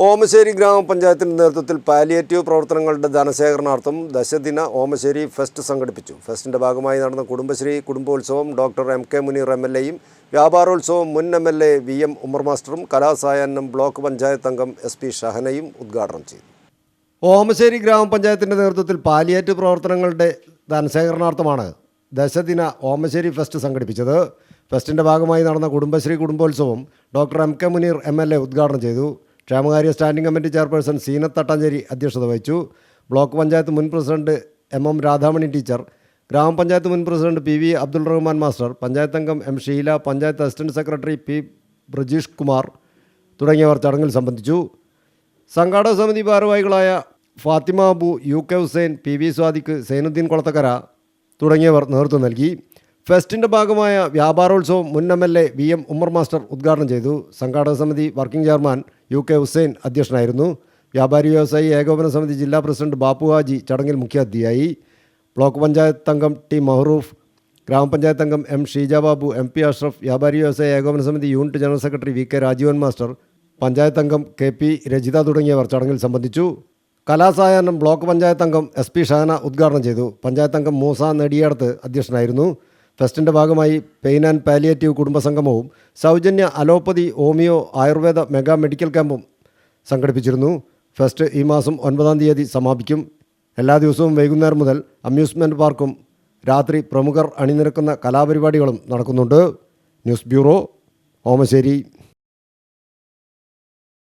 ഓമശ്ശേരി ഗ്രാമപഞ്ചായത്തിൻ്റെ നേതൃത്വത്തിൽ പാലിയേറ്റീവ് പ്രവർത്തനങ്ങളുടെ ധനശേഖരണാർത്ഥം ദശദിന ഓമശ്ശേരി ഫെസ്റ്റ് സംഘടിപ്പിച്ചു. ഫെസ്റ്റിൻ്റെ ഭാഗമായി നടന്ന കുടുംബശ്രീ കുടുംബോത്സവം ഡോക്ടർ MK മുനീർ MLA-യും വ്യാപാരോത്സവം മുൻ MLA VM ഉമർ മാസ്റ്ററും കലാസായാഹ്നം ബ്ലോക്ക് പഞ്ചായത്ത് അംഗം SP ഷഹനയും ഉദ്ഘാടനം ചെയ്തു. ഓമശ്ശേരി ഗ്രാമപഞ്ചായത്തിൻ്റെ നേതൃത്വത്തിൽ പാലിയേറ്റീവ് പ്രവർത്തനങ്ങളുടെ ധനശേഖരണാർത്ഥമാണ് ദശദിന ഓമശ്ശേരി ഫെസ്റ്റ് സംഘടിപ്പിച്ചത്. ഫെസ്റ്റിൻ്റെ ഭാഗമായി നടന്ന കുടുംബശ്രീ കുടുംബോത്സവം ഡോക്ടർ MK മുനീർ MLA ഉദ്ഘാടനം ചെയ്തു. ക്ഷേമകാര്യ standing committee chairperson Zeenath Thattanchery അധ്യക്ഷത വഹിച്ചു. ബ്ലോക്ക് പഞ്ചായത്ത് മുൻ പ്രസിഡന്റ് MM രാധാമണി ടീച്ചർ, ഗ്രാമപഞ്ചായത്ത് മുൻ president PV Abdul Rahman master, panchayat അംഗം M Sheela, panchayat assistant secretary P Brajeesh Kumar തുടങ്ങിയവർ ചടങ്ങിൽ സംബന്ധിച്ചു. സംഘാടക സമിതി ഭാരവാഹികളായ ഫാത്തിമ അബു, UK ഹുസൈൻ, PV സ്വാദിഖ്, സൈനുദ്ദീൻ കൊളത്തക്കര തുടങ്ങിയവർ നേതൃത്വം നൽകി. ഫെസ്റ്റിൻ്റെ ഭാഗമായ വ്യാപാരോത്സവം മുൻ MLA VM ഉമർ മാസ്റ്റർ ഉദ്ഘാടനം ചെയ്തു. സംഘാടക സമിതി വർക്കിംഗ് ചെയർമാൻ UK ഹുസൈൻ അധ്യക്ഷനായിരുന്നു. വ്യാപാരി വ്യവസായി ഏകോപന സമിതി ജില്ലാ പ്രസിഡന്റ് ബാപ്പു ഹാജി ചടങ്ങിൽ മുഖ്യാതിഥിയായി. ബ്ലോക്ക് പഞ്ചായത്ത് അംഗം T മഹ്റൂഫ്, ഗ്രാമപഞ്ചായത്ത് അംഗം M ഷീജ ബാബു, MP അഷ്റഫ്, വ്യാപാരി വ്യവസായി ഏകോപന സമിതി unit general secretary VK Rajeevan master, panchayat അംഗം KP രജിത തുടങ്ങിയവർ ചടങ്ങിൽ സംബന്ധിച്ചു. കലാസായാഹ്നം ബ്ലോക്ക് പഞ്ചായത്ത് അംഗം SP ഷഹന ഉദ്ഘാടനം ചെയ്തു. പഞ്ചായത്ത് അംഗം മൂസ നെടിയടത്ത് അധ്യക്ഷനായിരുന്നു. ഫെസ്റ്റിൻ്റെ ഭാഗമായി പെയിൻ ആൻഡ് പാലിയേറ്റീവ് കുടുംബസംഗമവും സൗജന്യ allopathy, homeo, Ayurveda mega medical ക്യാമ്പും സംഘടിപ്പിച്ചിരുന്നു. ഫെസ്റ്റ് ഈ മാസം 9-ാം തീയതി സമാപിക്കും. എല്ലാ ദിവസവും വൈകുന്നേരം മുതൽ അമ്യൂസ്മെൻറ്റ് പാർക്കും രാത്രി പ്രമുഖർ അണിനിരക്കുന്ന കലാപരിപാടികളും നടക്കുന്നുണ്ട്. News bureau, Omassery.